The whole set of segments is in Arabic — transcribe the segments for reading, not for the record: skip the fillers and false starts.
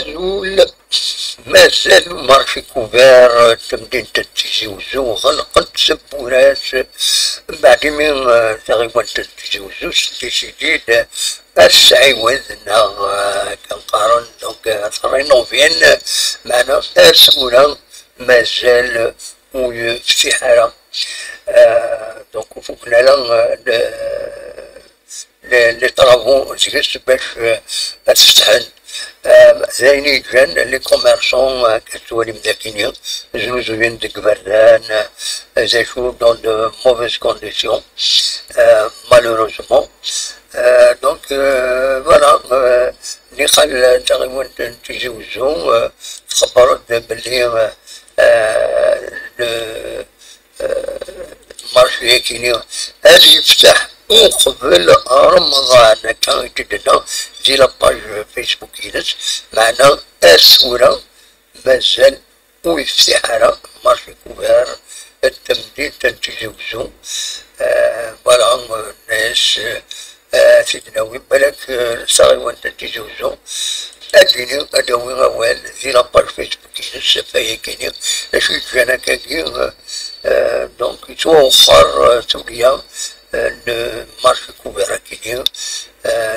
كازول مازال مارشي كوفير تمدينة تيزي وزو غلقت سبورات بعد من تقريبا تيزي وزو ديسيديد السعي وزنا كنقارن دونك رينوفين معنا اسمونا مازال في حالة دونك فوقنا لي طرافو جلس باش تفتحن زايني كان لي كوميرسون كتولي مداكنين زوين ديك بردان زاشو دون دو موفيز كونديسيون مالوروزمون دونك فوالا اللي خل تقريبا تزوجو تخبرت بلي المارشي كيني هذا يفتح وقبل رمضان كان يتدنا زي لاباج فيسبوك ينس معنا الصورة مازال ويفتح على مارشي كوفير التمديد تنتجوزو فوالا الناس سيدنا وين بالك صاغي وانت تنتجوزو أديني أدوي غوال زي لاباج فيسبوك ينس فهي كيني أشي جانا كاكي دونك يتوفر توليا المارشي كوفير كيني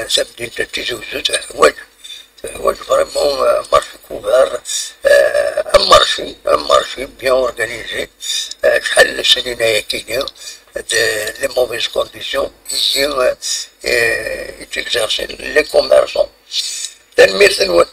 سبدي تتزوجو تحواج فريمون مارشي كوفير مارشي بيان اورغانيزي شحال السنين كيني لي موفيز كونديسيون يجي يتيكزارسي لي كوميرسون تنمير